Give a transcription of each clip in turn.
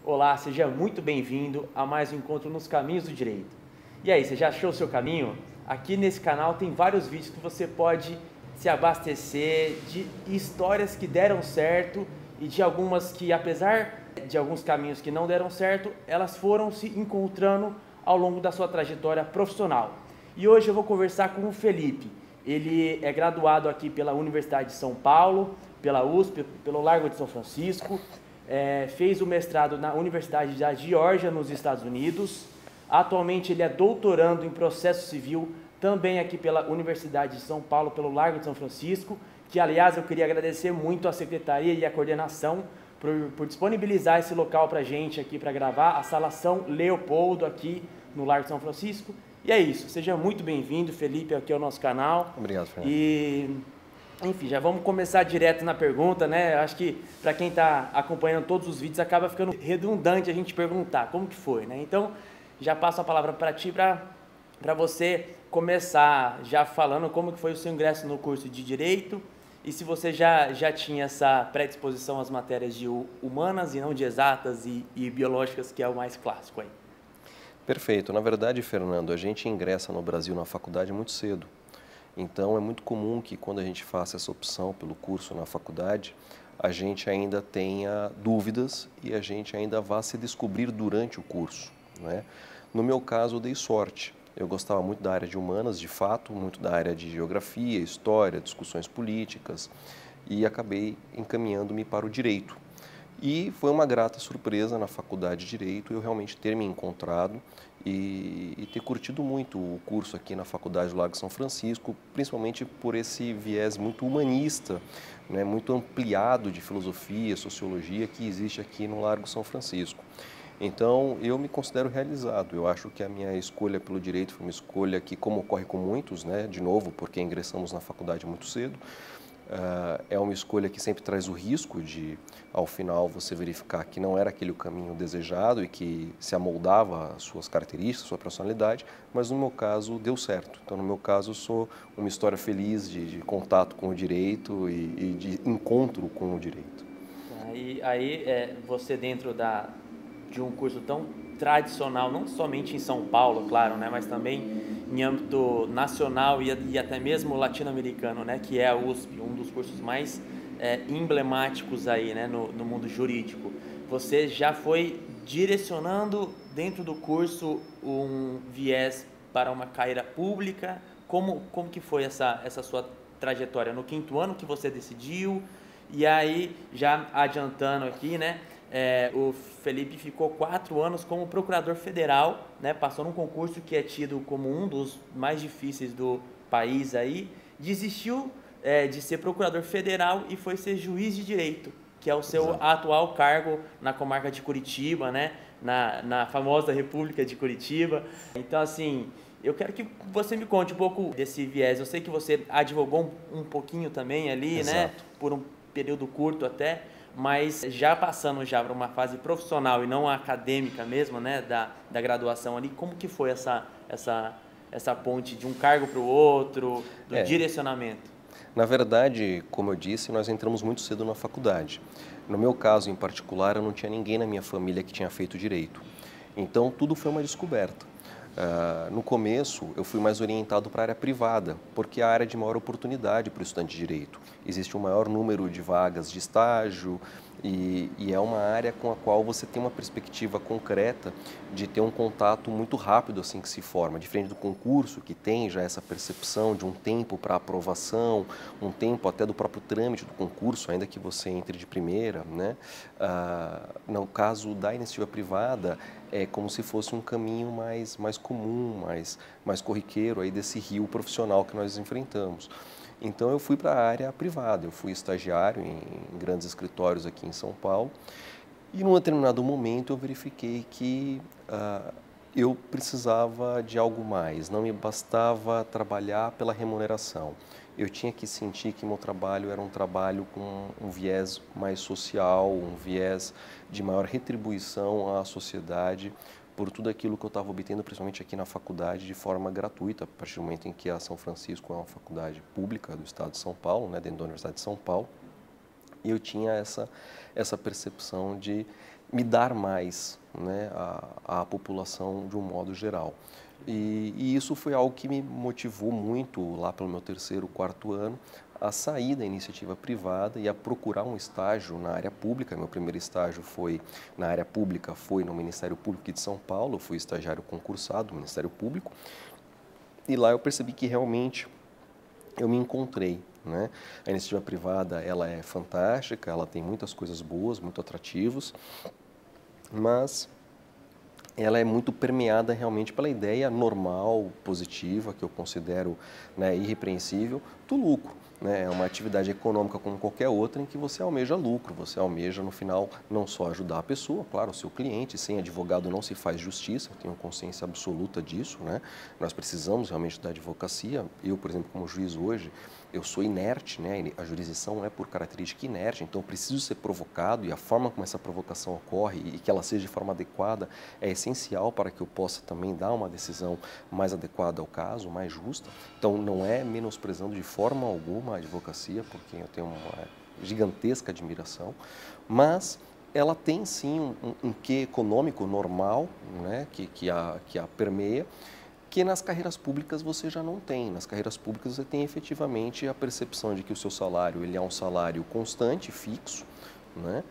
Olá, seja muito bem-vindo a mais um encontro nos Caminhos do Direito. E aí, você já achou o seu caminho? Aqui nesse canal tem vários vídeos que você pode se abastecer de histórias que deram certo e de algumas que, apesar de alguns caminhos que não deram certo, elas foram se encontrando ao longo da sua trajetória profissional. E hoje eu vou conversar com o Felipe. Ele é graduado aqui pela Universidade de São Paulo, pela USP, pelo Largo de São Francisco, fez o mestrado na Universidade da Geórgia, nos Estados Unidos. Atualmente ele é doutorando em processo civil, também aqui pela Universidade de São Paulo, pelo Largo de São Francisco, que aliás eu queria agradecer muito à secretaria e à coordenação por disponibilizar esse local para a gente aqui para gravar, a Sala São Leopoldo aqui no Largo de São Francisco. E é isso, seja muito bem-vindo, Felipe, aqui ao nosso canal. Obrigado, Fernando. Enfim, já vamos começar direto na pergunta, né? Acho que para quem está acompanhando todos os vídeos acaba ficando redundante a gente perguntar como que foi, né? Então, já passo a palavra para ti, para você começar já falando como que foi o seu ingresso no curso de Direito e se você já tinha essa predisposição às matérias de humanas e não de exatas e biológicas, que é o mais clássico aí. Perfeito. Na verdade, Fernando, a gente ingressa no Brasil na faculdade muito cedo. Então, é muito comum que quando a gente faça essa opção pelo curso na faculdade, a gente ainda tenha dúvidas e a gente ainda vá se descobrir durante o curso, né? No meu caso, eu dei sorte. Eu gostava muito da área de humanas, de fato, muito da área de geografia, história, discussões políticas, e acabei encaminhando-me para o direito. E foi uma grata surpresa na faculdade de Direito eu realmente ter me encontrado e ter curtido muito o curso aqui na Faculdade do Largo de São Francisco, principalmente por esse viés muito humanista, né, muito ampliado de filosofia, sociologia que existe aqui no Largo de São Francisco. Então, eu me considero realizado. Eu acho que a minha escolha pelo direito foi uma escolha que, como ocorre com muitos, né, de novo, porque ingressamos na faculdade muito cedo, é uma escolha que sempre traz o risco de, ao final, você verificar que não era aquele o caminho desejado e que se amoldava às suas características, à sua personalidade, mas no meu caso deu certo. Então, no meu caso, eu sou uma história feliz de contato com o direito e de encontro com o direito. Você dentro de um curso tão tradicional, não somente em São Paulo, claro, né, mas também em âmbito nacional e até mesmo latino-americano, né, que é a USP, um dos cursos mais emblemáticos aí, né, no mundo jurídico. Você já foi direcionando dentro do curso um viés para uma carreira pública? Como que foi essa sua trajetória? No quinto ano que você decidiu? E aí, já adiantando aqui, né, o Felipe ficou 4 anos como procurador federal, né, passou num concurso que é tido como um dos mais difíceis do país aí, desistiu de ser procurador federal e foi ser juiz de direito, que é o seu Exato. atual cargo na comarca de Curitiba, né, na famosa República de Curitiba. Então, assim, eu quero que você me conte um pouco desse viés. Eu sei que você advogou um pouquinho também ali, Exato. né, por um período curto até, mas já passando já para uma fase profissional e não acadêmica mesmo, né, da graduação ali, como que foi essa ponte de um cargo para o outro, do direcionamento? Na verdade, como eu disse, nós entramos muito cedo na faculdade. No meu caso em particular, eu não tinha ninguém na minha família que tinha feito direito. Então, tudo foi uma descoberta. No começo, eu fui mais orientado para a área privada, porque é a área de maior oportunidade para o estudante de direito. Existe um maior número de vagas de estágio e é uma área com a qual você tem uma perspectiva concreta de ter um contato muito rápido assim que se forma, diferente do concurso, que tem já essa percepção de um tempo para aprovação, um tempo até do próprio trâmite do concurso, ainda que você entre de primeira, né? No caso da iniciativa privada, é como se fosse um caminho mais comum, mais corriqueiro aí desse rio profissional que nós enfrentamos. Então eu fui para a área privada, eu fui estagiário em grandes escritórios aqui em São Paulo e num determinado momento eu verifiquei que eu precisava de algo mais, não me bastava trabalhar pela remuneração. Eu tinha que sentir que meu trabalho era um trabalho com um viés mais social, um viés de maior retribuição à sociedade por tudo aquilo que eu estava obtendo, principalmente aqui na faculdade, de forma gratuita, a partir do momento em que a São Francisco é uma faculdade pública do estado de São Paulo, né, dentro da Universidade de São Paulo, e eu tinha essa percepção de me dar mais, né, à população de um modo geral. E isso foi algo que me motivou muito lá pelo meu terceiro, quarto ano a sair da iniciativa privada e a procurar um estágio na área pública. Meu primeiro estágio foi na área pública, foi no Ministério Público de São Paulo, eu fui estagiário concursado do Ministério Público, e lá eu percebi que realmente eu me encontrei, né? A iniciativa privada, ela é fantástica, ela tem muitas coisas boas, muito atrativos, mas ela é muito permeada realmente pela ideia normal, positiva, que eu considero, né, irrepreensível, do lucro. Né? É uma atividade econômica como qualquer outra em que você almeja lucro, você almeja no final não só ajudar a pessoa, claro, o seu cliente, sem advogado não se faz justiça, eu tenho consciência absoluta disso, né? Nós precisamos realmente da advocacia. Eu, por exemplo, como juiz hoje, eu sou inerte, né? A jurisdição é por característica inerte, então eu preciso ser provocado, e a forma como essa provocação ocorre e que ela seja de forma adequada é essencial para que eu possa também dar uma decisão mais adequada ao caso, mais justa. Então não é menosprezando de forma alguma a advocacia, por quem eu tenho uma gigantesca admiração, mas ela tem sim um quê econômico normal, né? que a permeia, que nas carreiras públicas você já não tem. Nas carreiras públicas você tem efetivamente a percepção de que o seu salário ele é um salário constante, fixo, né?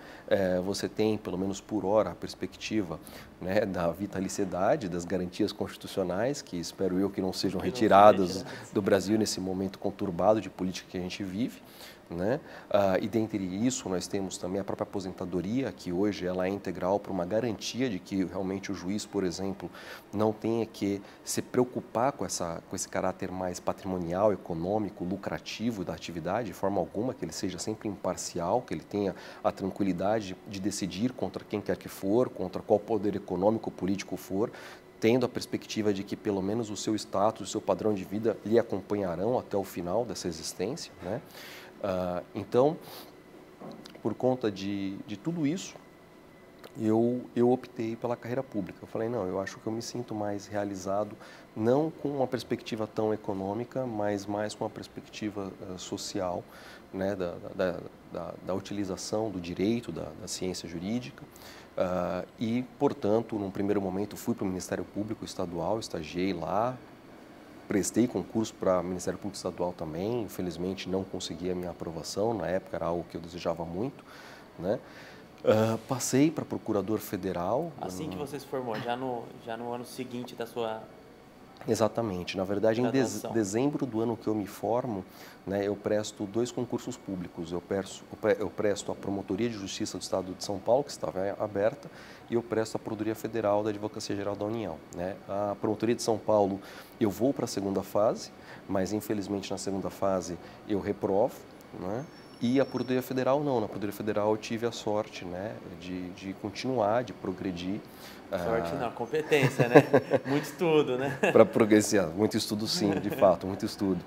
Você tem, pelo menos por hora, a perspectiva, né, da vitaliciedade, das garantias constitucionais, que espero eu que não sejam retiradas do Brasil nesse momento conturbado de política que a gente vive. Né? E dentre isso nós temos também a própria aposentadoria, que hoje ela é integral para uma garantia de que realmente o juiz, por exemplo, não tenha que se preocupar com esse caráter mais patrimonial, econômico, lucrativo da atividade, de forma alguma, que ele seja sempre imparcial, que ele tenha a tranquilidade de decidir contra quem quer que for, contra qual poder econômico, político for, tendo a perspectiva de que pelo menos o seu status, o seu padrão de vida lhe acompanharão até o final dessa existência, né? Então, por conta de tudo isso, eu optei pela carreira pública. Eu falei, não, eu acho que eu me sinto mais realizado, não com uma perspectiva tão econômica, mas mais com uma perspectiva social, né, da utilização do direito, da ciência jurídica. E, portanto, num primeiro momento, fui para o Ministério Público Estadual, estagiei lá, prestei concurso para o Ministério Público Estadual também, infelizmente não consegui a minha aprovação, na época era algo que eu desejava muito, né? Passei para procurador federal. Assim que você se formou, já no ano seguinte da sua... Exatamente. Na verdade, em graduação. dezembro do ano que eu me formo, né, eu presto 2 concursos públicos. Eu presto a Promotoria de Justiça do Estado de São Paulo, que estava aberta, e eu presto a Procuradoria Federal da Advocacia Geral da União. Né? A Promotoria de São Paulo, eu vou para a segunda fase, mas infelizmente na segunda fase eu reprovo, né? E a Procuradoria Federal não. Na Procuradoria Federal eu tive a sorte, né, de continuar, de progredir. Sorte não, competência, né? Muito estudo, né? Para progredir, muito estudo sim, de fato, muito estudo.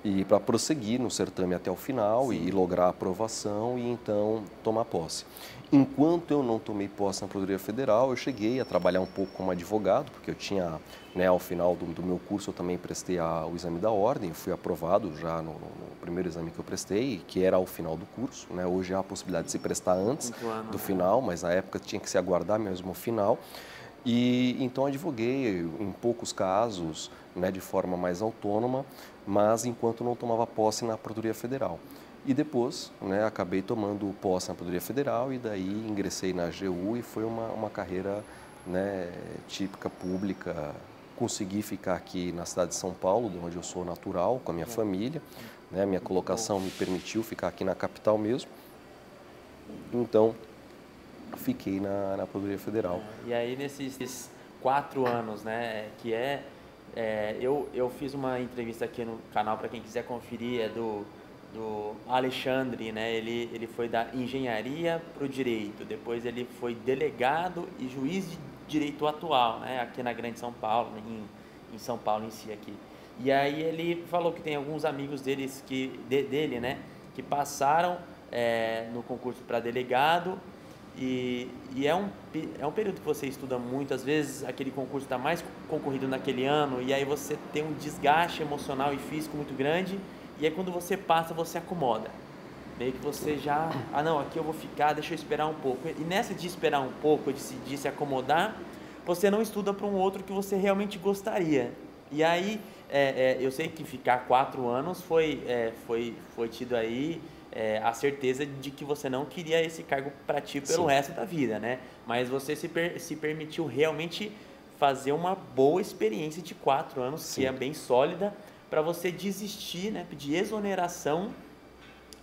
E para prosseguir no certame até o final, sim, e lograr a aprovação e então tomar posse. Enquanto eu não tomei posse na Procuradoria Federal, eu cheguei a trabalhar um pouco como advogado, porque eu tinha, né, ao final do meu curso, eu também prestei o exame da ordem, eu fui aprovado já no primeiro exame que eu prestei, que era ao final do curso, né? Hoje há a possibilidade de se prestar antes do final, mas na época tinha que se aguardar mesmo o final. E então advoguei em poucos casos, né, de forma mais autônoma, mas enquanto não tomava posse na Procuradoria Federal. E depois, né, acabei tomando posse na Procuradoria Federal e daí ingressei na AGU e foi uma carreira, né, típica pública. Consegui ficar aqui na cidade de São Paulo, de onde eu sou natural, com a minha família, né, minha colocação me permitiu ficar aqui na capital mesmo. Então, fiquei na Procuradoria Federal. E aí, nesses 4 anos, né, eu fiz uma entrevista aqui no canal, para quem quiser conferir, é do Alexandre, né? Ele foi da engenharia para o direito, depois ele foi delegado e juiz de direito atual, né? Aqui na Grande São Paulo, em São Paulo em si aqui. E aí ele falou que tem alguns amigos dele, né, que passaram no concurso para delegado. E é um período que você estuda muito, às vezes aquele concurso está mais concorrido naquele ano, e aí você tem um desgaste emocional e físico muito grande, e aí quando você passa, você acomoda. Meio que você já, não, aqui eu vou ficar, deixa eu esperar um pouco. E nessa de esperar um pouco, de se acomodar, você não estuda para um outro que você realmente gostaria. E aí, eu sei que ficar 4 anos foi tido aí a certeza de que você não queria esse cargo para ti pelo Sim. resto da vida, né? Mas você se permitiu realmente fazer uma boa experiência de 4 anos, Sim. que é bem sólida, para você desistir, né, pedir exoneração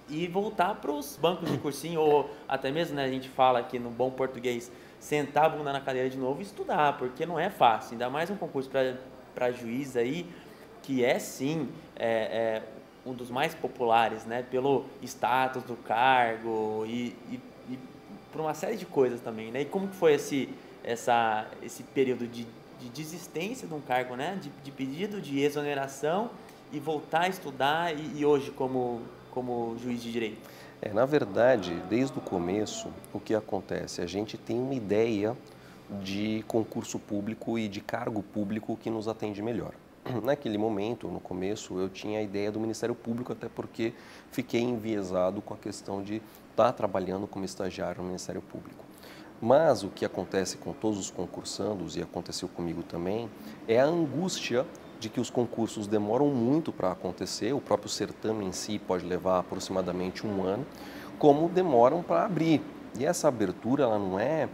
e voltar para os bancos de cursinho, ou até mesmo, né, a gente fala aqui no bom português, sentar a bunda na cadeira de novo e estudar, porque não é fácil, ainda mais um concurso para juiz aí, que é sim um dos mais populares, né, pelo status do cargo e por uma série de coisas também, né? E como que foi esse período de desistência de um cargo, né, de pedido de exoneração e voltar a estudar e hoje como juiz de direito? Na verdade, desde o começo, o que acontece? A gente tem uma ideia de concurso público e de cargo público que nos atende melhor. Naquele momento, no começo, eu tinha a ideia do Ministério Público, até porque fiquei enviesado com a questão de estar trabalhando como estagiário no Ministério Público. Mas o que acontece com todos os concursandos, e aconteceu comigo também, é a angústia de que os concursos demoram muito para acontecer, o próprio certame em si pode levar aproximadamente 1 ano, como demoram para abrir. E essa abertura ela não é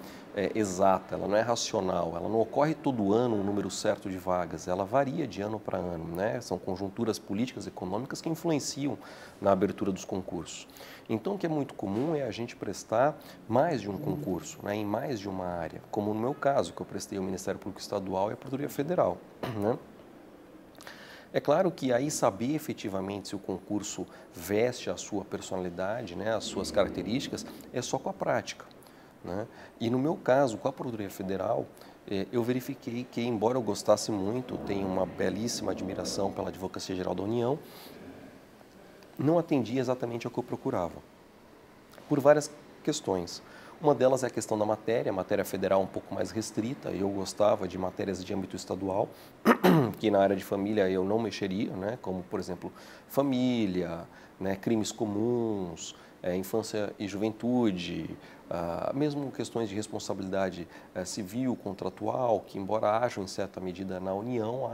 exata, ela não é racional, ela não ocorre todo ano um número certo de vagas, ela varia de ano para ano, né? São conjunturas políticas e econômicas que influenciam na abertura dos concursos. Então, o que é muito comum é a gente prestar mais de um concurso, né, em mais de uma área, como no meu caso, que eu prestei o Ministério Público Estadual e a Procuradoria Federal, né? É claro que aí saber efetivamente se o concurso veste a sua personalidade, né, as suas características, é só com a prática, né? E no meu caso, com a Procuradoria Federal, eu verifiquei que, embora eu gostasse muito, tenho uma belíssima admiração pela Advocacia Geral da União, não atendia exatamente ao que eu procurava, por várias questões. Uma delas é a questão da matéria, a matéria federal um pouco mais restrita, eu gostava de matérias de âmbito estadual, que na área de família eu não mexeria, né, como, por exemplo, família, né, crimes comuns, infância e juventude, mesmo questões de responsabilidade civil, contratual, que embora hajam em certa medida na União,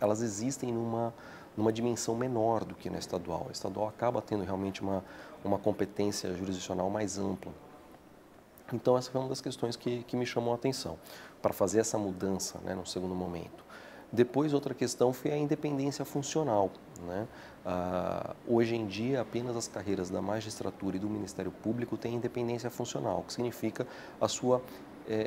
elas existem numa dimensão menor do que na estadual. A estadual acaba tendo realmente uma competência jurisdicional mais ampla. Então, essa foi uma das questões que me chamou a atenção, para fazer essa mudança, né, no segundo momento. Depois, outra questão foi a independência funcional, né? Hoje em dia, apenas as carreiras da magistratura e do Ministério Público têm independência funcional, que significa a sua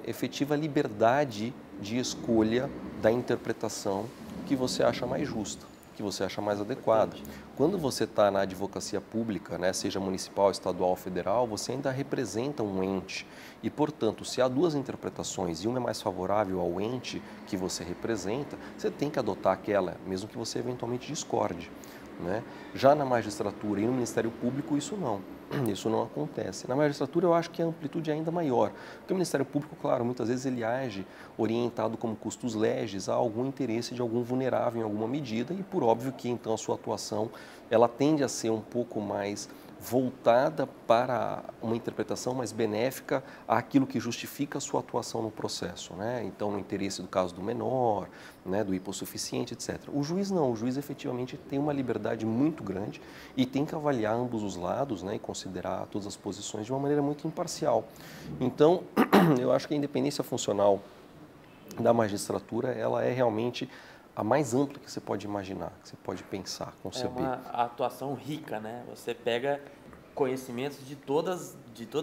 efetiva liberdade de escolha da interpretação que você acha mais justa, que você acha mais adequada. Quando você está na advocacia pública, né, seja municipal, estadual ou federal, você ainda representa um ente e, portanto, se há duas interpretações e uma é mais favorável ao ente que você representa, você tem que adotar aquela, mesmo que você eventualmente discorde, né? Já na magistratura e no Ministério Público, isso não acontece. Na magistratura, eu acho que a amplitude é ainda maior, porque o Ministério Público, claro, muitas vezes ele age orientado como custos legis a algum interesse de algum vulnerável em alguma medida e, por óbvio, que então a sua atuação ela tende a ser um pouco mais voltada para uma interpretação mais benéfica àquilo que justifica a sua atuação no processo, né? Então, no interesse do caso do menor, né, do hipossuficiente, etc. O juiz não, o juiz efetivamente tem uma liberdade muito grande e tem que avaliar ambos os lados, né, e considerar todas as posições de uma maneira muito imparcial. Então, eu acho que a independência funcional da magistratura, ela é realmente a mais ampla que você pode imaginar, que você pode pensar, conceber. É uma atuação rica, né? Você pega conhecimentos de todas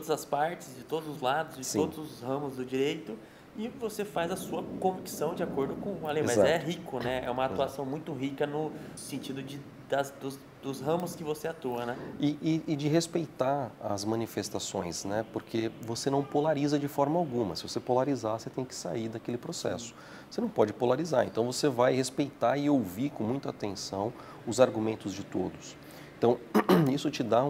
as partes, de todos os lados, de Sim. todos os ramos do direito e você faz a sua convicção de acordo com a lei. Mas Exato. é rico, né? É uma atuação muito rica no sentido dos ramos que você atua, né? E de respeitar as manifestações, né? Porque você não polariza de forma alguma. Se você polarizar, você tem que sair daquele processo. Você não pode polarizar, então você vai respeitar e ouvir com muita atenção os argumentos de todos. Então, isso te dá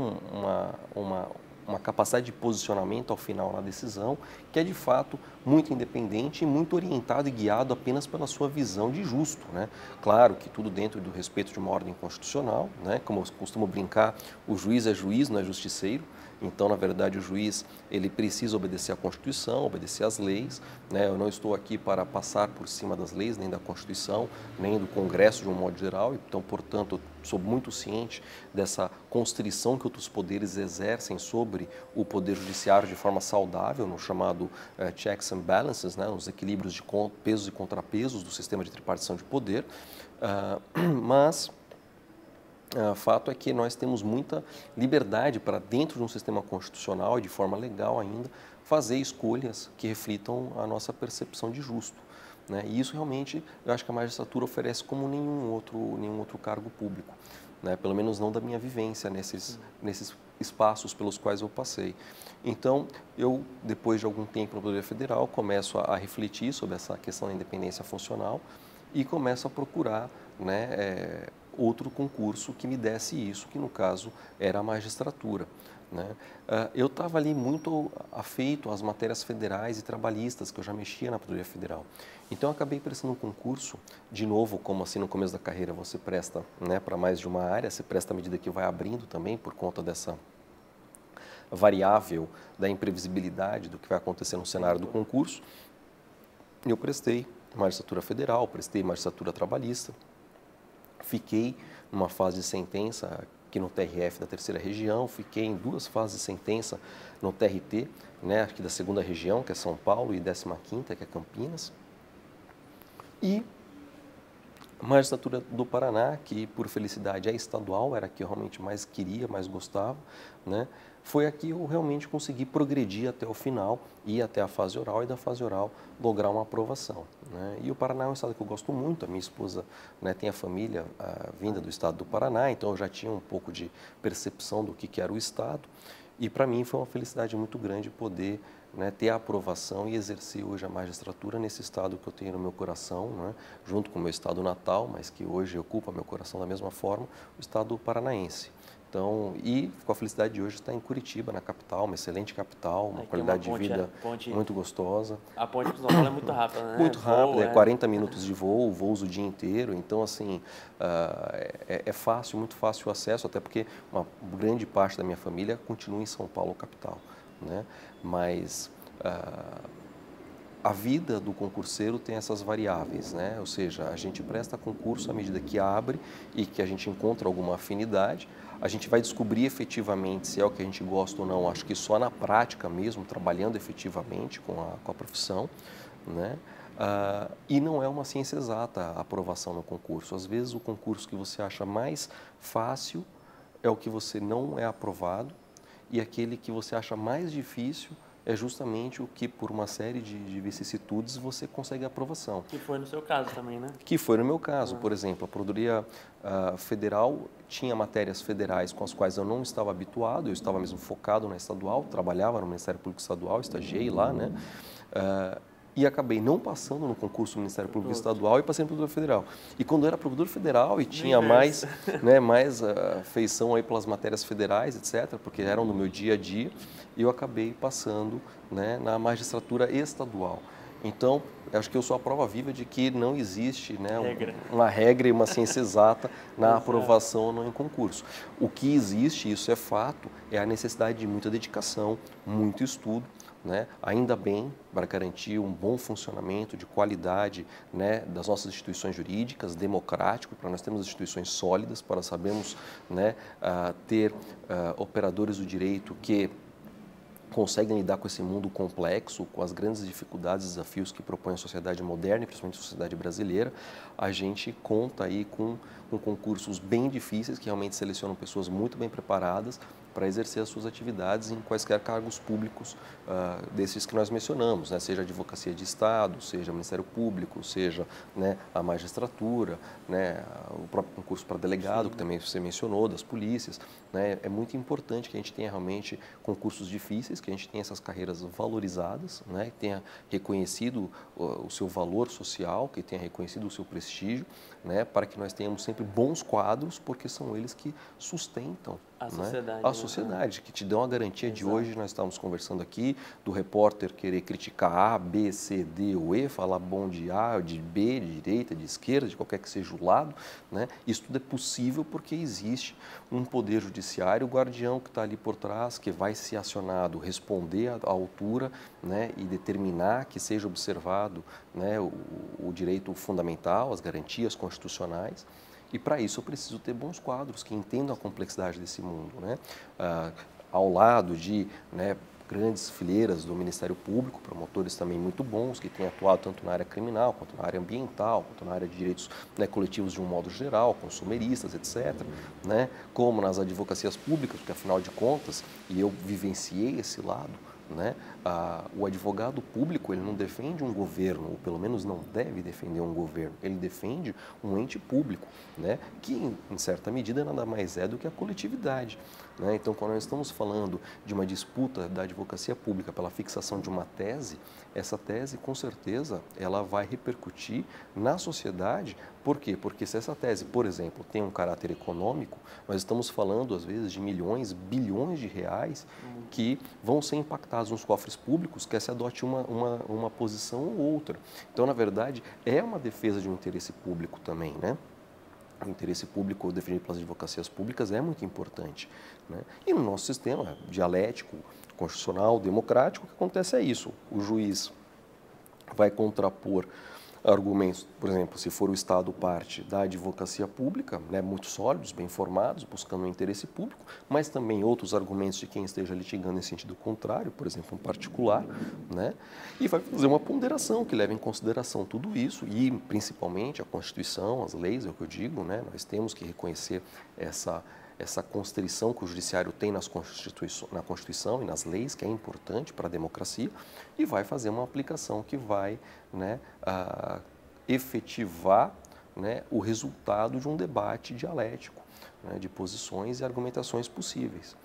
uma capacidade de posicionamento ao final na decisão, que é de fato muito independente e muito orientado e guiado apenas pela sua visão de justo, né? Claro que tudo dentro do respeito de uma ordem constitucional, né? Como eu costumo brincar, o juiz é juiz, não é justiceiro. Então, na verdade, o juiz ele precisa obedecer à Constituição, obedecer às leis, né? Eu não estou aqui para passar por cima das leis, nem da Constituição, nem do Congresso de um modo geral. Então, portanto, sou muito ciente dessa constrição que outros poderes exercem sobre o poder judiciário de forma saudável, no chamado checks and balances, né? Os equilíbrios de pesos e contrapesos do sistema de tripartição de poder, mas fato é que nós temos muita liberdade para, dentro de um sistema constitucional e de forma legal ainda, fazer escolhas que reflitam a nossa percepção de justo, né? E isso realmente, eu acho que a magistratura oferece como nenhum outro cargo público, né? Pelo menos não da minha vivência nesses espaços pelos quais eu passei. Então, eu, depois de algum tempo no Poder Federal, começo a refletir sobre essa questão da independência funcional e começo a procurar, né, outro concurso que me desse isso, que no caso era a magistratura, né? Eu estava ali muito afeito às matérias federais e trabalhistas, que eu já mexia na Procuradoria Federal. Então, eu acabei prestando um concurso, de novo, como assim no começo da carreira você presta, né, para mais de uma área, você presta à medida que vai abrindo também, por conta dessa variável da imprevisibilidade do que vai acontecer no cenário do concurso. Eu prestei magistratura federal, prestei magistratura trabalhista, fiquei numa fase de sentença aqui no TRF da terceira região, fiquei em 2 fases de sentença no TRT, né, aqui da segunda região, que é São Paulo, e 15ª, que é Campinas. E a magistratura do Paraná, que por felicidade é estadual, era a que eu realmente mais queria, mais gostava, né? Foi aqui eu realmente consegui progredir até o final, ir até a fase oral e da fase oral lograr uma aprovação, né? E o Paraná é um estado que eu gosto muito, a minha esposa, né, tem a família vinda do estado do Paraná, então eu já tinha um pouco de percepção do que era o estado, e para mim foi uma felicidade muito grande poder, né, ter a aprovação e exercer hoje a magistratura nesse estado que eu tenho no meu coração, né, junto com o meu estado natal, mas que hoje ocupa meu coração da mesma forma, o estado paranaense. Então, e com a felicidade de hoje estar em Curitiba, na capital, uma excelente capital, uma qualidade de vida muito gostosa. A ponte para São Paulo é muito rápida, né? Muito rápida, 40 minutos de voo, voos o dia inteiro. Então, assim, é fácil, muito fácil o acesso, até porque uma grande parte da minha família continua em São Paulo, capital, né? Mas a vida do concurseiro tem essas variáveis, né? Ou seja, a gente presta concurso à medida que abre e que a gente encontra alguma afinidade. A gente vai descobrir efetivamente se é o que a gente gosta ou não, acho que só na prática mesmo, trabalhando efetivamente com a profissão, né? E não é uma ciência exata a aprovação no concurso. Às vezes o concurso que você acha mais fácil é o que você não é aprovado, e aquele que você acha mais difícil é justamente o que, por uma série de vicissitudes, você consegue a aprovação. Que foi no seu caso também, né? Que foi no meu caso. Por exemplo, a Procuradoria Federal tinha matérias federais com as quais eu não estava habituado, eu estava mesmo focado na estadual, trabalhava no Ministério Público Estadual, estagiei lá, né? E acabei não passando no concurso do Ministério Público Estadual e passei no Procurador Federal. E quando eu era Procurador Federal e tinha mais, né, mais feição aí pelas matérias federais, etc., porque eram no meu dia a dia, eu acabei passando, né, na magistratura estadual. Então, acho que eu sou a prova viva de que não existe, né, uma regra e uma ciência exata na aprovação ou não em concurso. O que existe, isso é fato, é a necessidade de muita dedicação, muito estudo, né? Ainda bem, para garantir um bom funcionamento de qualidade, né, das nossas instituições jurídicas, democrático, para nós termos instituições sólidas, para sabermos, né, ter operadores do direito que conseguem lidar com esse mundo complexo, com as grandes dificuldades e desafios que propõe a sociedade moderna e principalmente a sociedade brasileira. A gente conta aí com concursos bem difíceis, que realmente selecionam pessoas muito bem preparadas para exercer as suas atividades em quaisquer cargos públicos desses que nós mencionamos, né? Seja a Advocacia de Estado, seja o Ministério Público, seja, né, a magistratura, né, o próprio concurso para delegado, que também você mencionou, das polícias, né? É muito importante que a gente tenha realmente concursos difíceis, que a gente tenha essas carreiras valorizadas, né, que tenha reconhecido o seu valor social, que tenha reconhecido o seu prestígio, né, para que nós tenhamos sempre bons quadros, porque são eles que sustentam A né? sociedade. A sociedade, que te dão a garantia de hoje, nós estávamos conversando aqui, do repórter querer criticar A, B, C, D ou E, falar bom de A, de B, de direita, de esquerda, de qualquer que seja o lado, né? Isso tudo é possível porque existe um poder judiciário, o guardião que está ali por trás, que vai ser acionado, responder à altura, né? E determinar que seja observado, né? O direito fundamental, as garantias constitucionais. E para isso eu preciso ter bons quadros que entendam a complexidade desse mundo, né? Ao lado de, né, grandes fileiras do Ministério Público, promotores também muito bons, que têm atuado tanto na área criminal, quanto na área ambiental, quanto na área de direitos, né, coletivos de um modo geral, consumeristas, etc., né? Como nas advocacias públicas, porque afinal de contas, e eu vivenciei esse lado, né? O advogado público, ele não defende um governo, ou pelo menos não deve defender um governo, ele defende um ente público, né? Que em certa medida nada mais é do que a coletividade, né? Então, quando nós estamos falando de uma disputa da advocacia pública pela fixação de uma tese, essa tese, com certeza, ela vai repercutir na sociedade. Por quê? Porque se essa tese, por exemplo, tem um caráter econômico, nós estamos falando, às vezes, de milhões, bilhões de reais que vão ser impactados nos cofres públicos, quer se adote uma posição ou outra. Então, na verdade, é uma defesa de um interesse público também, né? O interesse público definido pelas advocacias públicas é muito importante, né? E no nosso sistema dialético, constitucional, democrático, o que acontece é isso. O juiz vai contrapor argumentos, por exemplo, se for o Estado parte da advocacia pública, né, muito sólidos, bem formados, buscando o interesse público, mas também outros argumentos de quem esteja litigando em sentido contrário, por exemplo, um particular, né, e vai fazer uma ponderação que leve em consideração tudo isso e, principalmente, a Constituição, as leis, é o que eu digo, né, nós temos que reconhecer essa constrição que o judiciário tem na Constituição e nas leis, que é importante para a democracia, e vai fazer uma aplicação que vai, né, efetivar, né, o resultado de um debate dialético, né, de posições e argumentações possíveis.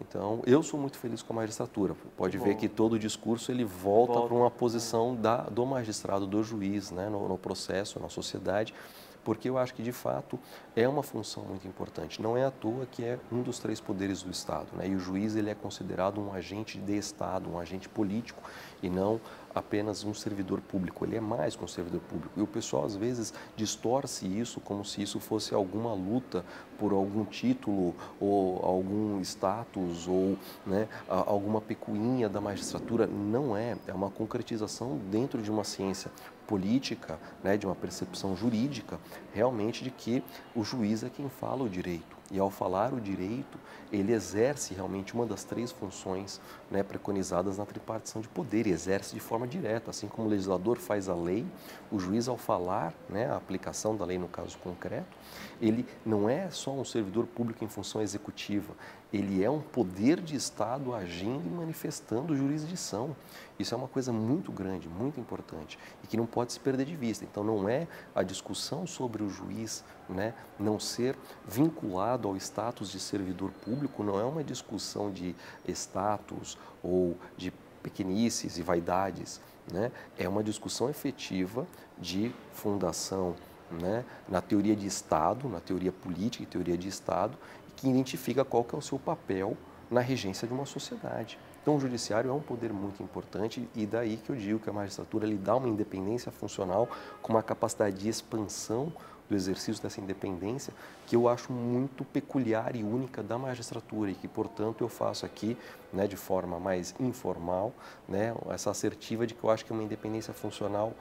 Então, eu sou muito feliz com a magistratura. Pode ver que todo o discurso ele volta para uma posição do magistrado, do juiz, né, no processo, na sociedade, porque eu acho que, de fato, é uma função muito importante. Não é à toa que é um dos 3 poderes do Estado, né? E o juiz ele é considerado um agente de Estado, um agente político, e não apenas um servidor público. Ele é mais que um servidor público. E o pessoal, às vezes, distorce isso como se isso fosse alguma luta por algum título ou algum status ou, né, alguma picuinha da magistratura. Não é. É uma concretização dentro de uma ciência política, né, de uma percepção jurídica, realmente de que o juiz é quem fala o direito. E ao falar o direito, ele exerce realmente uma das 3 funções, né, preconizadas na tripartição de poder, e exerce de forma direta. Assim como o legislador faz a lei, o juiz, ao falar, né, a aplicação da lei no caso concreto, ele não é só um servidor público em função executiva, ele é um poder de Estado agindo e manifestando jurisdição. Isso é uma coisa muito grande, muito importante e que não pode se perder de vista. Então, não é a discussão sobre o juiz, né, não ser vinculado ao status de servidor público, não é uma discussão de status ou de pequenices e vaidades, né? É uma discussão efetiva de fundação, né, na teoria de Estado, na teoria política e teoria de Estado, que identifica qual que é o seu papel na regência de uma sociedade. Então, o judiciário é um poder muito importante e daí que eu digo que a magistratura lhe dá uma independência funcional com uma capacidade de expansão do exercício dessa independência que eu acho muito peculiar e única da magistratura e que, portanto, eu faço aqui, né, de forma mais informal, né, essa assertiva de que eu acho que é uma independência funcional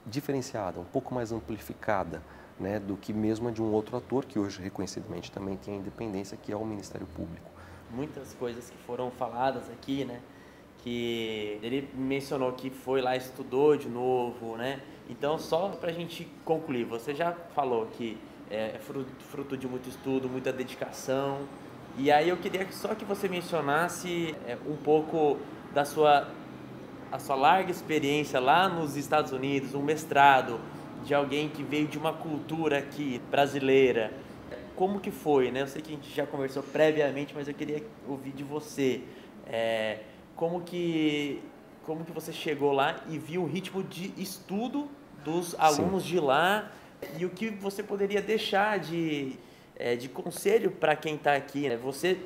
diferenciada, um pouco mais amplificada, né, do que mesmo a de um outro ator que hoje reconhecidamente também tem a independência, que é o Ministério Público. Muitas coisas que foram faladas aqui, né, que ele mencionou que foi lá, estudou de novo, né, então só para a gente concluir, você já falou que é fruto de muito estudo, muita dedicação, e aí eu queria só que você mencionasse um pouco da a sua larga experiência lá nos Estados Unidos, um mestrado de alguém que veio de uma cultura aqui brasileira. Como que foi, né? Eu sei que a gente já conversou previamente, mas eu queria ouvir de você. Como que você chegou lá e viu o ritmo de estudo dos alunos de lá e o que você poderia deixar de de conselho para quem está aqui, né? Você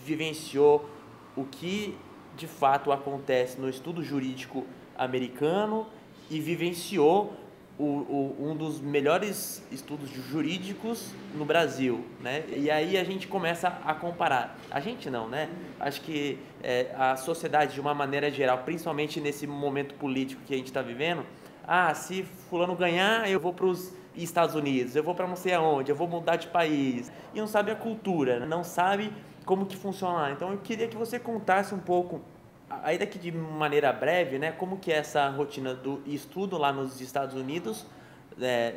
vivenciou o que de fato acontece no estudo jurídico americano e vivenciou um dos melhores estudos jurídicos no Brasil, né? E aí a gente começa a comparar. A gente não, né? Acho que a sociedade de uma maneira geral, principalmente nesse momento político que a gente está vivendo, se fulano ganhar, eu vou para os Estados Unidos, eu vou para não sei aonde, eu vou mudar de país. E não sabe a cultura, não sabe como que funciona lá. Então eu queria que você contasse um pouco, ainda que de maneira breve, né, como que é essa rotina do estudo lá nos Estados Unidos,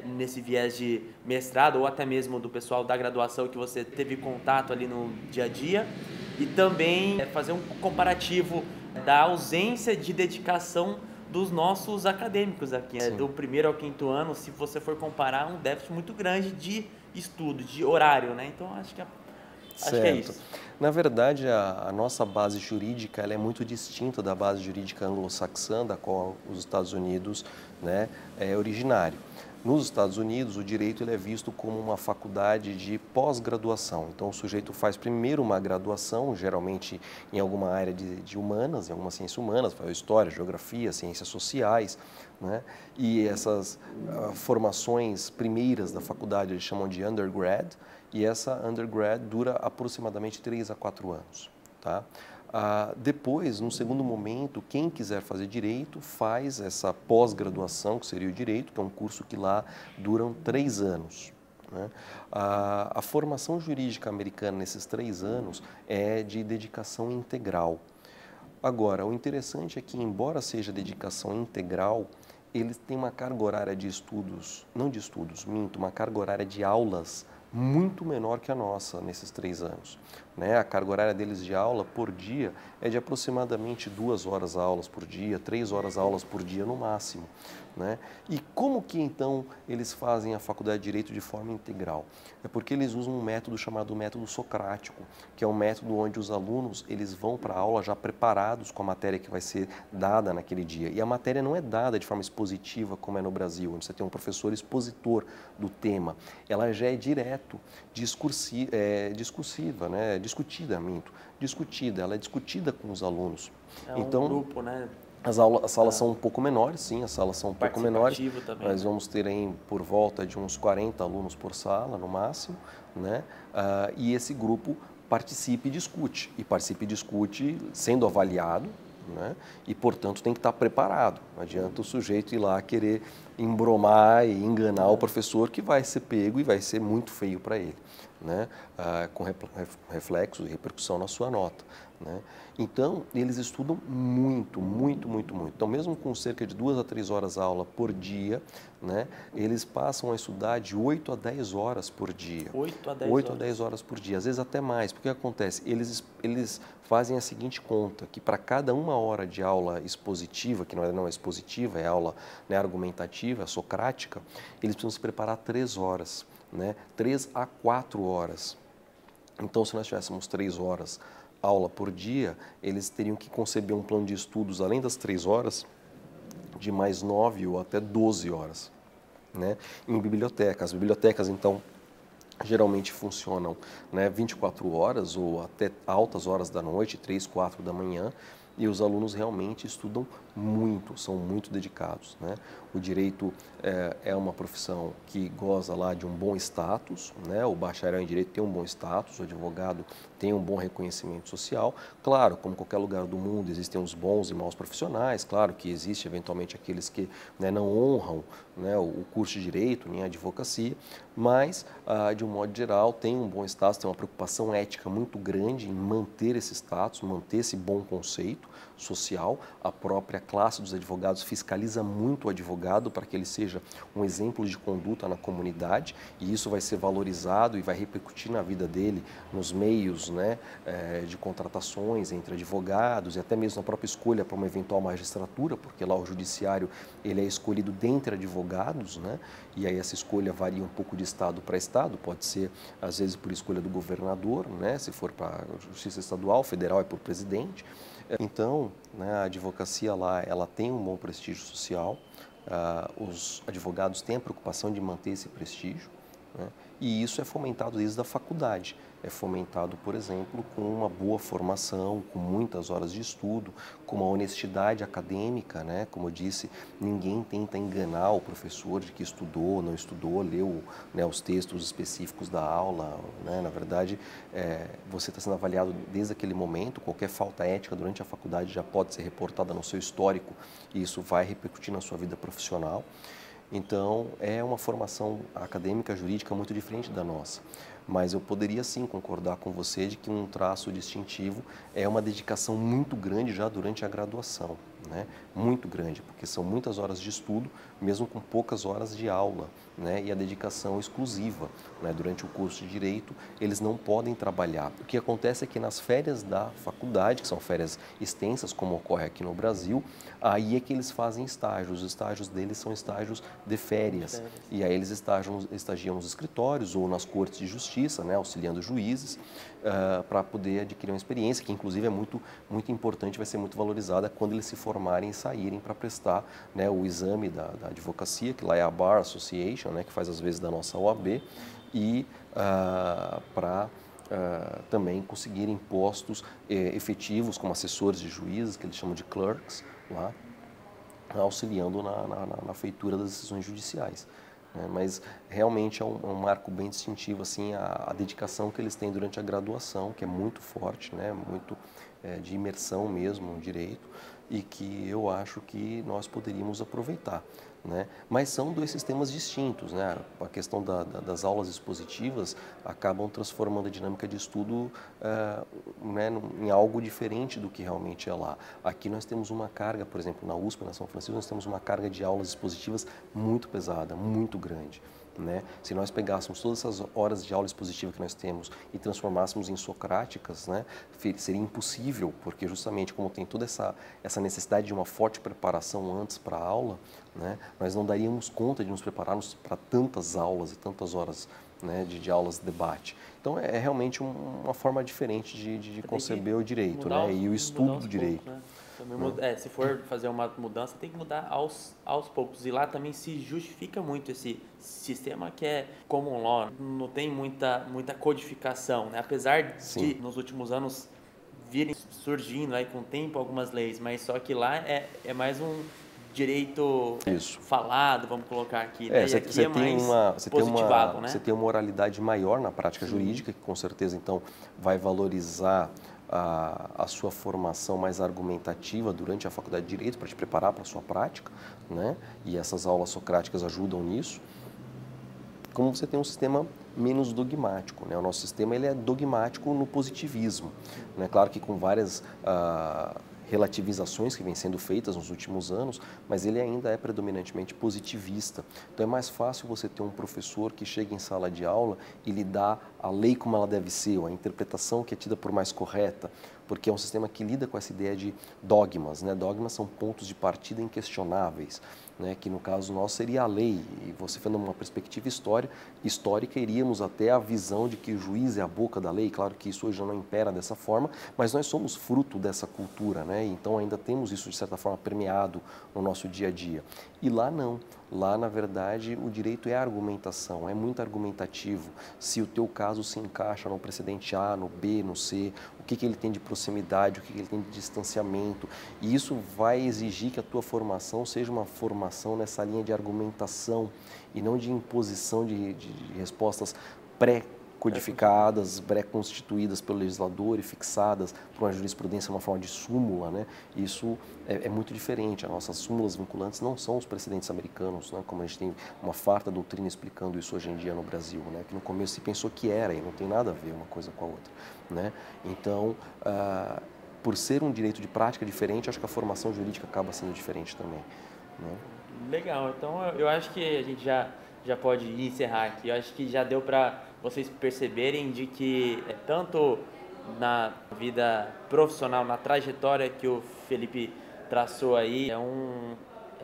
nesse viés de mestrado ou até mesmo do pessoal da graduação que você teve contato ali no dia a dia, e também fazer um comparativo da ausência de dedicação dos nossos acadêmicos aqui, do primeiro ao quinto ano. Se você for comparar, um déficit muito grande de estudo, de horário, né? Então acho que é isso. Na verdade, a nossa base jurídica ela é muito distinta da base jurídica anglo-saxã, da qual os Estados Unidos, né, é originário. Nos Estados Unidos, o direito ele é visto como uma faculdade de pós-graduação. Então, o sujeito faz primeiro uma graduação, geralmente em alguma área de humanas, em alguma ciência humanas, faz história, geografia, ciências sociais, né? E essas formações primeiras da faculdade eles chamam de undergrad, e essa undergrad dura aproximadamente 3 a 4 anos, tá? Depois, no segundo momento, quem quiser fazer direito faz essa pós-graduação, que seria o direito, que é um curso que lá duram 3 anos. Né? A formação jurídica americana nesses 3 anos é de dedicação integral. Agora, o interessante é que, embora seja dedicação integral, eles têm uma carga horária de estudos, não de estudos, minto, uma carga horária de aulas muito menor que a nossa nesses 3 anos. Né? A carga horária deles de aula por dia é de aproximadamente 2 horas aulas por dia, 3 horas aulas por dia no máximo. Né? E como que então eles fazem a faculdade de Direito de forma integral? É porque eles usam um método chamado método socrático, que é um método onde os alunos eles vão para a aula já preparados com a matéria que vai ser dada naquele dia. E a matéria não é dada de forma expositiva como é no Brasil, onde você tem um professor expositor do tema. Ela já é direto, discursiva, né? Discutida, ela é discutida com os alunos. É um grupo, né? As salas são um pouco menores, sim, as salas são um pouco menores. Também, nós vamos ter aí por volta de uns 40 alunos por sala, no máximo, né? E esse grupo participa e discute. E participa e discute sendo avaliado, né? E, portanto, tem que estar preparado. Não adianta o sujeito ir lá querer embromar e enganar o professor, que vai ser pego e vai ser muito feio para ele, né? Com reflexo e repercussão na sua nota. Né? Então, eles estudam muito, muito, muito, muito. Então, mesmo com cerca de 2 a 3 horas aula por dia, né, eles passam a estudar de 8 a 10 horas por dia. 8 a 10 8 horas. a 10 horas por dia, às vezes até mais. Porque o que acontece? Eles fazem a seguinte conta, que para cada 1 hora de aula expositiva, que não é expositiva, é aula, né, argumentativa, socrática, eles precisam se preparar 3 horas, né, 3 a 4 horas. Então, se nós tivéssemos 3 horas aula por dia, eles teriam que conceber um plano de estudos, além das 3 horas, de mais 9 ou até 12 horas, né? Em bibliotecas. As bibliotecas, então, geralmente funcionam, né, 24 horas ou até altas horas da noite, 3, 4 da manhã, e os alunos realmente estudam muito, são muito dedicados, né? O direito é uma profissão que goza lá de um bom status, né? O bacharel em direito tem um bom status, o advogado tem um bom reconhecimento social. Claro, como qualquer lugar do mundo, existem os bons e maus profissionais, claro que existe eventualmente aqueles que, né, não honram, né, o curso de direito nem a advocacia, mas, de um modo geral, tem um bom status, tem uma preocupação ética muito grande em manter esse status, manter esse bom conceito social. A própria classe dos advogados fiscaliza muito o advogado para que ele seja um exemplo de conduta na comunidade, e isso vai ser valorizado e vai repercutir na vida dele nos meios, né, de contratações entre advogados e até mesmo na própria escolha para uma eventual magistratura, porque lá o judiciário ele é escolhido dentre advogados, né, e aí essa escolha varia um pouco de estado para estado, pode ser às vezes por escolha do governador, né, se for para a justiça estadual, federal é por presidente. Então, né, a advocacia lá, ela tem um bom prestígio social, os advogados têm a preocupação de manter esse prestígio, né? E isso é fomentado desde a faculdade. É fomentado, por exemplo, com uma boa formação, com muitas horas de estudo, com uma honestidade acadêmica, né? Como eu disse, ninguém tenta enganar o professor de que estudou, não estudou, leu, né, os textos específicos da aula, né? Na verdade, você está sendo avaliado desde aquele momento. Qualquer falta ética durante a faculdade já pode ser reportada no seu histórico e isso vai repercutir na sua vida profissional. Então, é uma formação acadêmica jurídica muito diferente da nossa. Mas eu poderia sim concordar com você de que um traço distintivo é uma dedicação muito grande já durante a graduação, né? Muito grande, porque são muitas horas de estudo, mesmo com poucas horas de aula, né? E a dedicação exclusiva, né? Durante o curso de Direito, eles não podem trabalhar. O que acontece é que nas férias da faculdade, que são férias extensas, como ocorre aqui no Brasil, aí é que eles fazem estágios. Os estágios deles são estágios de férias. E aí eles estagiam nos escritórios ou nas cortes de justiça, né, auxiliando juízes, para poder adquirir uma experiência que, inclusive, é muito importante, vai ser muito valorizada quando eles se formarem e saírem para prestar, né, o exame da advocacia, que lá é a Bar Association, né, que faz às vezes da nossa OAB, e para também conseguirem postos efetivos como assessores de juízes, que eles chamam de clerks, lá, auxiliando na feitura das decisões judiciais, né? Mas realmente é um marco bem distintivo assim, a dedicação que eles têm durante a graduação, que é muito forte, né? Muito de imersão mesmo no direito, e que eu acho que nós poderíamos aproveitar, né? Mas são dois sistemas distintos, né? A questão das aulas expositivas acabam transformando a dinâmica de estudo né, em algo diferente do que realmente é lá. Aqui nós temos uma carga, por exemplo, na USP, na São Francisco, nós temos uma carga de aulas expositivas muito pesada, muito grande, né? Se nós pegássemos todas essas horas de aula expositiva que nós temos e transformássemos em socráticas, né, seria impossível, porque justamente como tem toda essa necessidade de uma forte preparação antes para a aula, né, nós não daríamos conta de nos prepararmos para tantas aulas e tantas horas, né, de aulas de debate. Então é realmente uma forma diferente de conceber o direito, né, e o estudo do direito. Poucos, né? Também se for fazer uma mudança, tem que mudar aos poucos. E lá também se justifica muito esse sistema que é common law, não tem muita codificação, né? Apesar de, nos últimos anos, virem surgindo aí com o tempo algumas leis, mas só que lá é mais um direito falado, vamos colocar aqui, né? E aqui é mais positivado, né? Você tem uma oralidade maior na prática jurídica, que com certeza, então, vai valorizar a sua formação mais argumentativa durante a faculdade de Direito para te preparar para a sua prática, né? E essas aulas socráticas ajudam nisso. Como você tem um sistema menos dogmático, né? O nosso sistema ele é dogmático no positivismo, né? Claro que com várias relativizações que vêm sendo feitas nos últimos anos, mas ele ainda é predominantemente positivista. Então é mais fácil você ter um professor que chega em sala de aula e lhe dá a lei como ela deve ser, ou a interpretação que é tida por mais correta, porque é um sistema que lida com essa ideia de dogmas, né? Dogmas são pontos de partida inquestionáveis, né? Que no caso nosso seria a lei, e você vendo uma perspectiva histórica, iríamos até a visão de que o juiz é a boca da lei. Claro que isso hoje já não impera dessa forma, mas nós somos fruto dessa cultura, né? Então ainda temos isso de certa forma permeado no nosso dia a dia. E lá não. Lá, na verdade, o direito é argumentação, é muito argumentativo. Se o teu caso se encaixa no precedente A, no B, no C, o que ele tem de proximidade, o que ele tem de distanciamento. E isso vai exigir que a tua formação seja uma formação nessa linha de argumentação e não de imposição de respostas pré-codificadas, pré-constituídas pelo legislador e fixadas por uma jurisprudência, uma forma de súmula, né? Isso é muito diferente. As nossas súmulas vinculantes não são os precedentes americanos, né? Como a gente tem uma farta doutrina explicando isso hoje em dia no Brasil, né? Que no começo se pensou que era e não tem nada a ver uma coisa com a outra, né? Então, por ser um direito de prática diferente, acho que a formação jurídica acaba sendo diferente também, né? Legal, então eu acho que a gente já pode encerrar aqui. Eu acho que já deu para vocês perceberem de que tanto na vida profissional, na trajetória que o Felipe traçou aí, é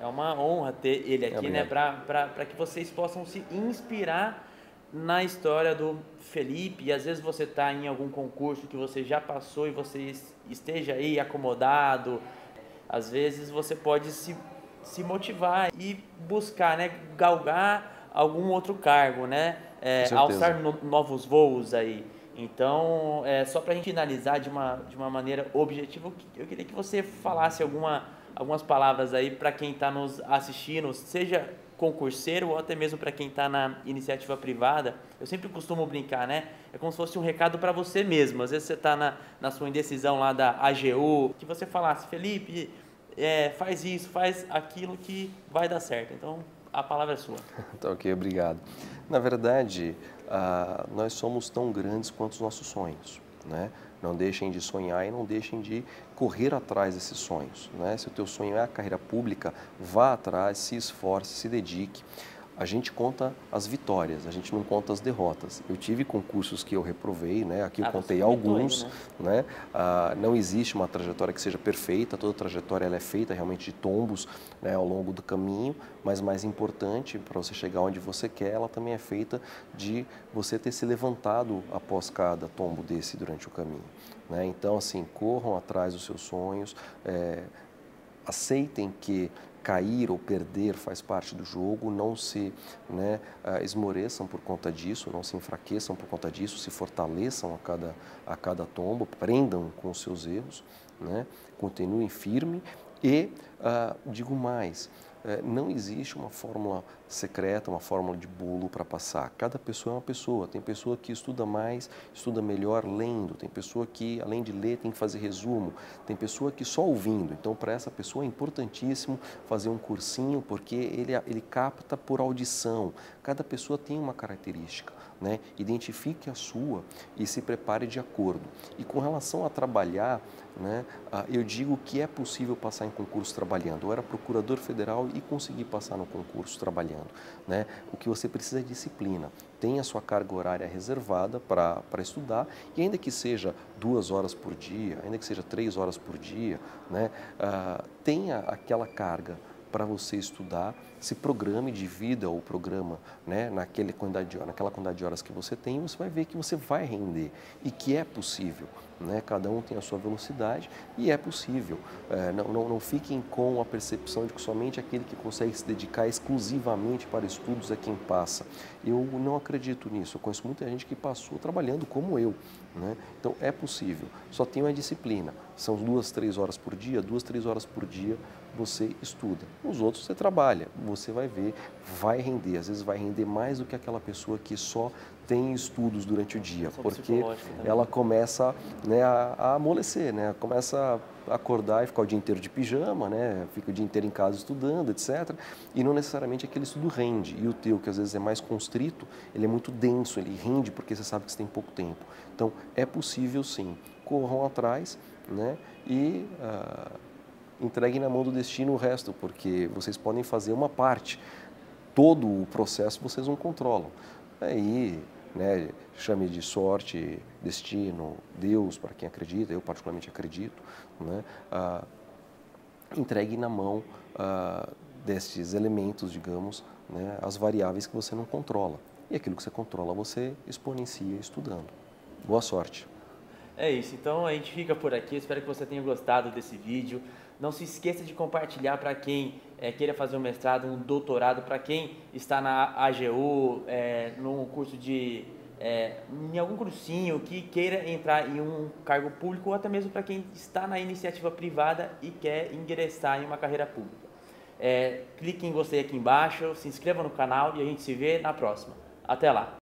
uma honra ter ele aqui, né, para que vocês possam se inspirar na história do Felipe. E às vezes você está em algum concurso que você já passou e você esteja aí acomodado, às vezes você pode se motivar e buscar, né, galgar algum outro cargo, né? alçar novos voos aí. Então, só para a gente finalizar de uma maneira objetiva, eu queria que você falasse algumas palavras aí para quem está nos assistindo, seja concurseiro ou até mesmo para quem está na iniciativa privada. Eu sempre costumo brincar, né? É como se fosse um recado para você mesmo. Às vezes você está na sua indecisão lá da AGU, que você falasse, Felipe, faz isso, faz aquilo que vai dar certo. Então, a palavra é sua. Tá ok, obrigado. Na verdade, nós somos tão grandes quanto os nossos sonhos, né? Não deixem de sonhar e não deixem de correr atrás desses sonhos, né? Se o teu sonho é a carreira pública, vá atrás, se esforce, se dedique. A gente conta as vitórias, a gente não conta as derrotas. Eu tive concursos que eu reprovei, né? Aqui eu contei alguns, né? Não existe uma trajetória que seja perfeita, toda trajetória ela é feita realmente de tombos, né, ao longo do caminho, mas mais importante, para você chegar onde você quer, ela também é feita de você ter se levantado após cada tombo desse durante o caminho, né? Então, assim, corram atrás dos seus sonhos, aceitem que cair ou perder faz parte do jogo, não se esmoreçam por conta disso, não se enfraqueçam por conta disso, se fortaleçam a cada tombo, aprendam com os seus erros, né? Continuem firme e, digo mais, não existe uma fórmula secreta, uma fórmula de bolo para passar. Cada pessoa é uma pessoa. Tem pessoa que estuda mais, estuda melhor lendo. Tem pessoa que, além de ler, tem que fazer resumo. Tem pessoa que só ouvindo. Então, para essa pessoa é importantíssimo fazer um cursinho, porque ele capta por audição. Cada pessoa tem uma característica, né? Identifique a sua e se prepare de acordo. E com relação a trabalhar, né, eu digo que é possível passar em concurso trabalhando. Eu era procurador federal e consegui passar no concurso trabalhando, né? O que você precisa é disciplina. Tenha a sua carga horária reservada para estudar, e ainda que seja 2 horas por dia, ainda que seja 3 horas por dia, né, tenha aquela carga para você estudar, se programe, divida o programa, né, naquela quantidade de horas que você tem, e você vai ver que você vai render e que é possível, né? Cada um tem a sua velocidade e é possível. Não fiquem com a percepção de que somente aquele que consegue se dedicar exclusivamente para estudos é quem passa. Eu não acredito nisso. Eu conheço muita gente que passou trabalhando como eu, né? Então é possível. Só tenha uma disciplina. São 2, 3 horas por dia, 2, 3 horas por dia você estuda. Os outros você trabalha, você vai ver, vai render. Às vezes vai render mais do que aquela pessoa que só tem estudos durante o dia, porque ela começa, né, a amolecer, né? Começa a acordar e ficar o dia inteiro de pijama, né? Fica o dia inteiro em casa estudando, etc. E não necessariamente aquele estudo rende. E o teu, que às vezes é mais constrito, ele é muito denso, ele rende porque você sabe que você tem pouco tempo. Então, é possível sim. Corram atrás, né? E entreguem na mão do destino o resto, porque vocês podem fazer uma parte. Todo o processo vocês não controlam. Aí, né, chame de sorte, destino, Deus, para quem acredita, eu particularmente acredito, né? Entregue na mão destes elementos, digamos, né, as variáveis que você não controla. E aquilo que você controla, você exponencia estudando. Boa sorte! É isso, então a gente fica por aqui, espero que você tenha gostado desse vídeo. Não se esqueça de compartilhar para quem queira fazer um mestrado, um doutorado, para quem está na AGU, num curso em algum cursinho, que queira entrar em um cargo público, ou até mesmo para quem está na iniciativa privada e quer ingressar em uma carreira pública. Clique em gostei aqui embaixo, se inscreva no canal e a gente se vê na próxima. Até lá!